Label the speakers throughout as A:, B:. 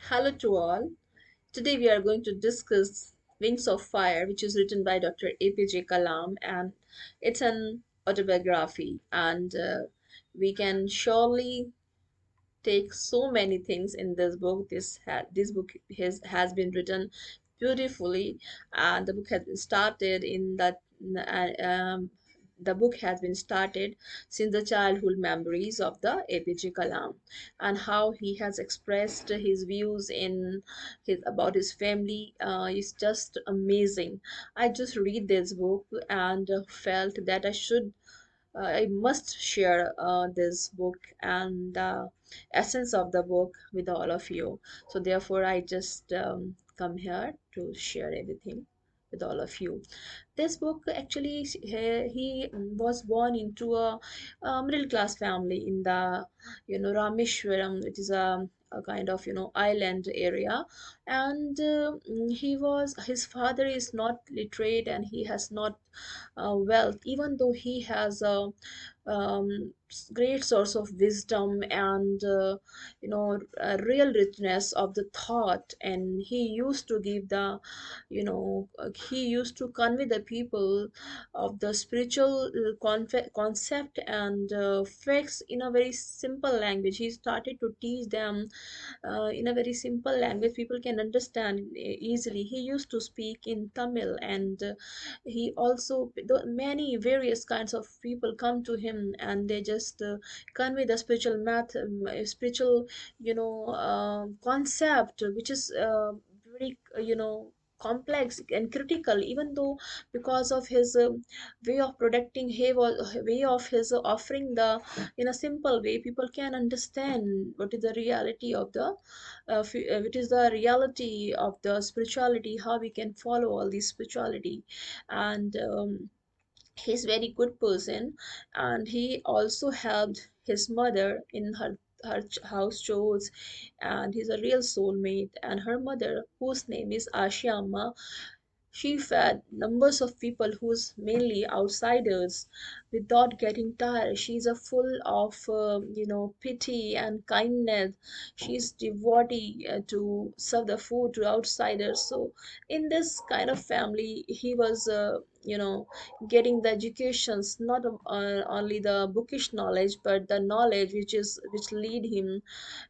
A: Hello to all. Today we are going to discuss Wings of Fire, which is written by Dr. APJ Kalam, and it's an autobiography. And we can surely take so many things in this book. This book has been written beautifully, and the book has been started in that. The book has been started since the childhood memories of the APJ Kalam, and how he has expressed his views in his about his family is just amazing. I just read this book and felt that I must share this book and the essence of the book with all of you. So therefore, I just come here to share everything with all of you. This book actually, he was born into a middle class family in the Rameshwaram. It is a kind of island area, and his father is not literate and he has not wealth, even though he has a great source of wisdom and a real richness of the thought. And he used to give the he used to convey the people of the spiritual concept and facts in a very simple language. He started to teach them in a very simple language people can understand easily. He used to speak in Tamil, and he also many various kinds of people come to him and they just convey the spiritual spiritual concept, which is very complex and critical, even though because of his way of protecting way of his offering the in a simple way people can understand what is the reality of the what is the reality of the spirituality, how we can follow all this spirituality. And he's very good person, and he also helped his mother in her house chores, and he's a real soulmate. And her mother, whose name is Ashiama, she fed numbers of people who's mainly outsiders without getting tired. She's a full of pity and kindness. She's devotee to serve the food to outsiders. So in this kind of family, he was getting the educations, not only the bookish knowledge, but the knowledge which lead him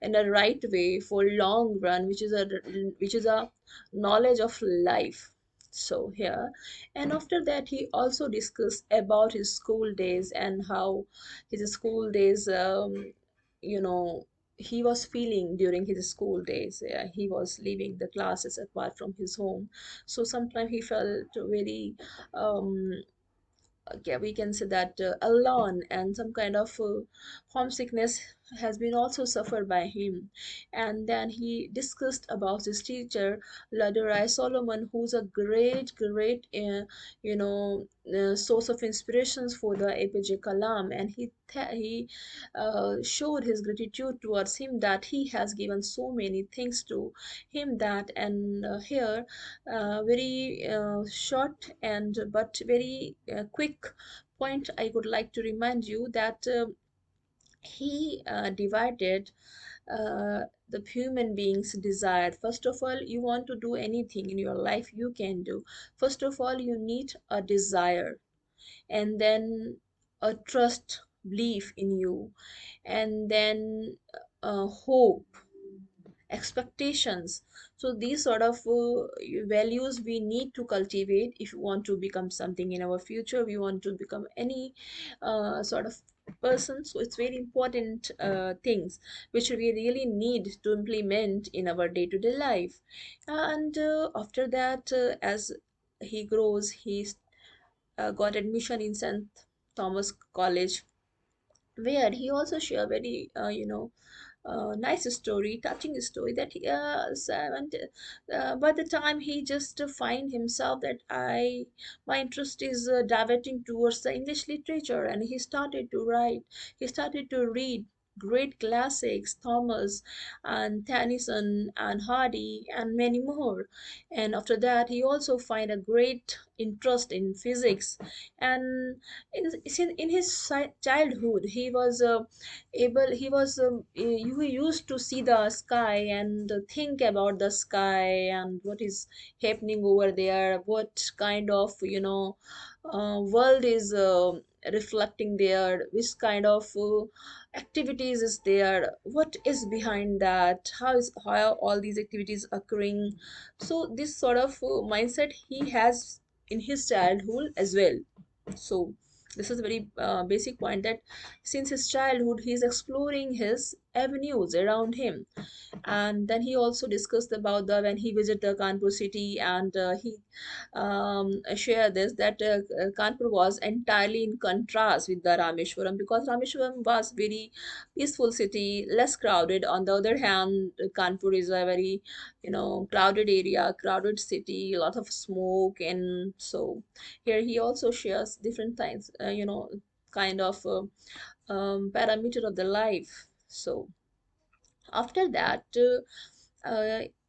A: in a right way for long run, which is a knowledge of life. So here, and after that he also discussed about his school days and how his school days you know he was feeling during his school days. He was leaving the classes apart from his home, so sometimes he felt very um yeah, we can say that alone, and some kind of homesickness has been also suffered by him. And then he discussed about his teacher Ladurai Solomon, who's a great source of inspirations for the APJ Kalam. And he showed his gratitude towards him, that he has given so many things to him. That and here very short and but very quick point I would like to remind you that he divided the human beings desire. First of all, you want to do anything in your life, you can do. First of all, you need a desire, and then a trust, belief in you, and then hope, expectations. So these sort of values we need to cultivate if we want to become something in our future, we want to become any sort of person. So it's very important things which we really need to implement in our day-to-day life. And after that, as he grows, he got admission in St. Thomas College, where he also share very nice story, touching story, that by the time he just find himself that I my interest is diverting towards the English literature, and he started to write, he started to read great classics, Thomas and Tennyson and Hardy and many more. And after that, he also find a great interest in physics. And in his childhood, he was able he was he used to see the sky and think about the sky and what is happening over there, what kind of world is reflecting there, which kind of activities is there, what is behind that, how all these activities occurring. So this sort of mindset he has in his childhood as well. So this is a very basic point, that since his childhood he is exploring his avenues around him. And then he also discussed about the when he visited the Kanpur city, and he shared this, that Kanpur was entirely in contrast with the Rameshwaram, because Rameshwaram was very peaceful city, less crowded. On the other hand, Kanpur is a very crowded area, crowded city, a lot of smoke. And so here he also shares different things, kind of parameter of the life. So after that,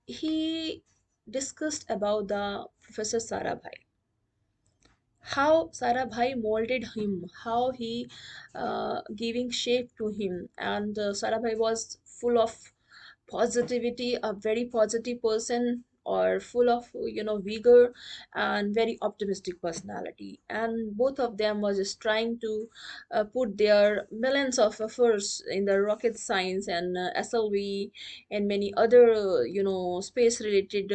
A: he discussed about the Professor Sarabhai, how Sarabhai molded him, how he giving shape to him. And Sarabhai was full of positivity, a very positive person, or full of vigor and very optimistic personality. And both of them was just trying to put their millions of efforts in the rocket science and SLV and many other space related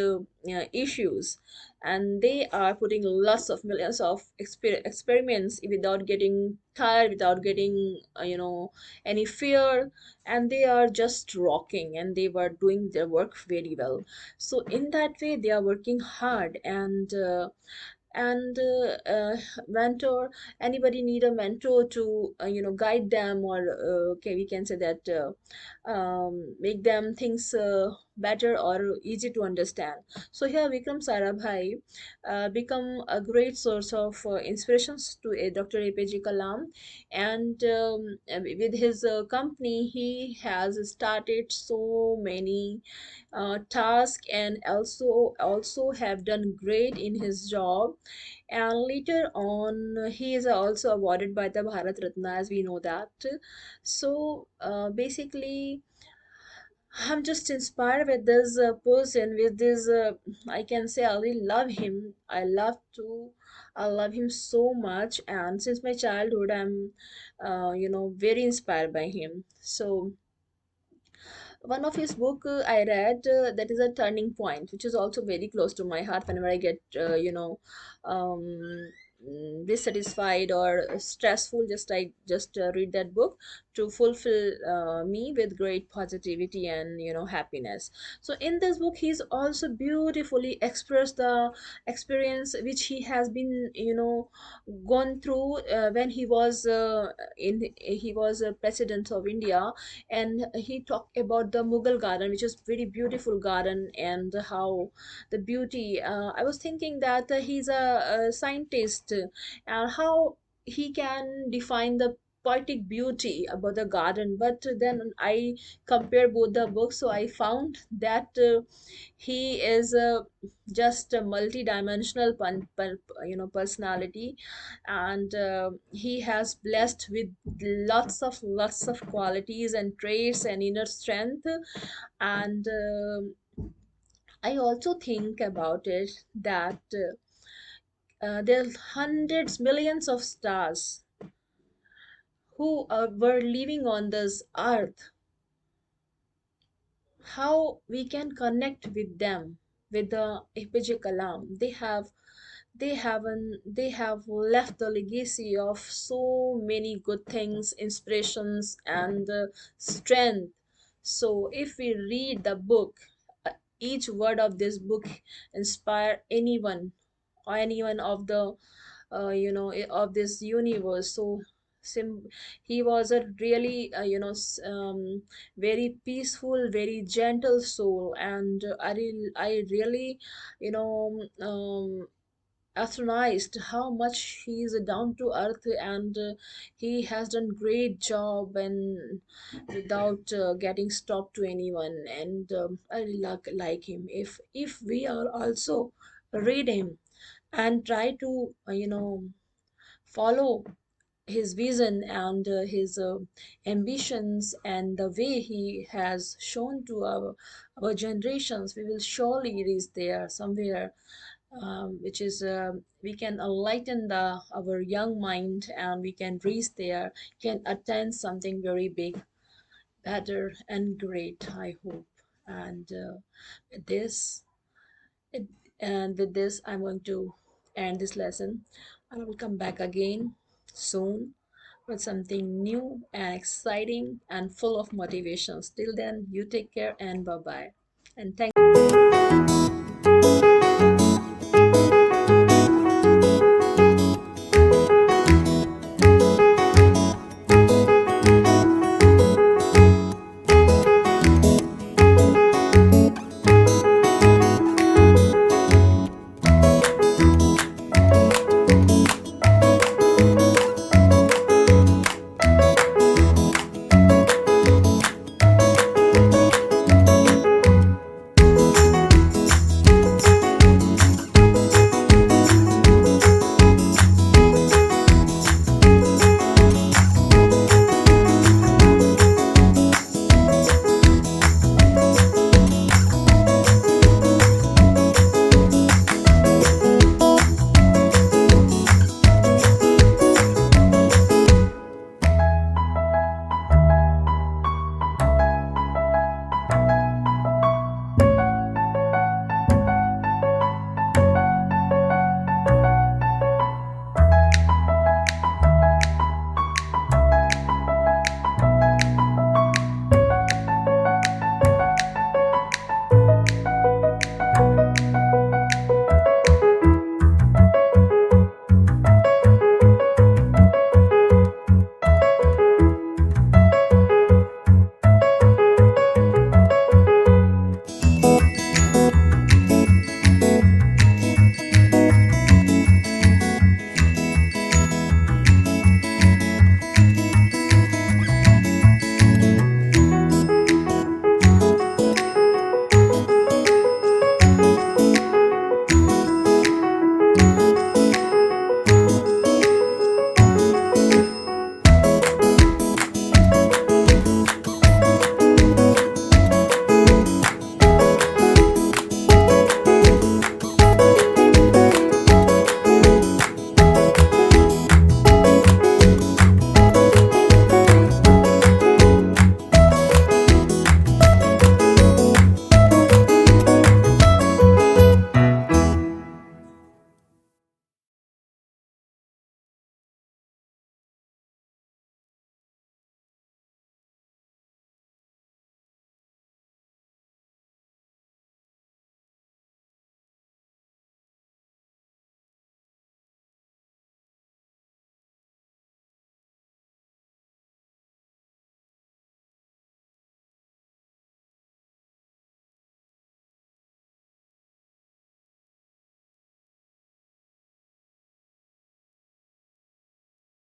A: issues. And they are putting lots of millions of experiments without getting tired, without getting any fear. And they are just rocking, and they were doing their work very well. So in that way they are working hard. And mentor, anybody need a mentor to guide them, or we can say that make them things better or easy to understand. So here Vikram Sarabhai become a great source of inspirations to Dr. APJ Kalam. And with his company he has started so many tasks, and also have done great in his job. And later on he is also awarded by the Bharat Ratna, as we know that. So basically I'm just inspired with this person, with this I can say I really love him. I love him so much, and since my childhood I'm very inspired by him. So one of his book I read, that is a turning point, which is also very close to my heart whenever I get um, dissatisfied or stressful. Just I just read that book to fulfill me with great positivity and happiness. So in this book he's also beautifully expressed the experience which he has been gone through when he was a president of India. And he talked about the Mughal garden, which is very beautiful garden, and how the beauty. I was thinking that he's a scientist, and how he can define the poetic beauty about the garden. But then I compare both the books, so I found that he is just a multi-dimensional personality. And he has blessed with lots of qualities and traits and inner strength. And I also think about it that there's hundreds millions of stars who were living on this earth. How we can connect with them, with the APJ Kalam? They have left the legacy of so many good things, inspirations, and strength. So if we read the book, each word of this book inspire anyone, or anyone of the of this universe. So sim- he was a really very peaceful, very gentle soul. And I really you know astonished how much he is down to earth, and he has done great job and without getting stopped to anyone. And I really like him. If we are also read him and try to follow his vision and his ambitions and the way he has shown to our generations, we will surely reach there somewhere, which is we can enlighten our young mind, and we can reach there, can attain something very big, better and great, I hope. And with this it, and with this, I'm going to end this lesson. I will come back again soon with something new and exciting and full of motivations. Till then, you take care and bye bye. And thank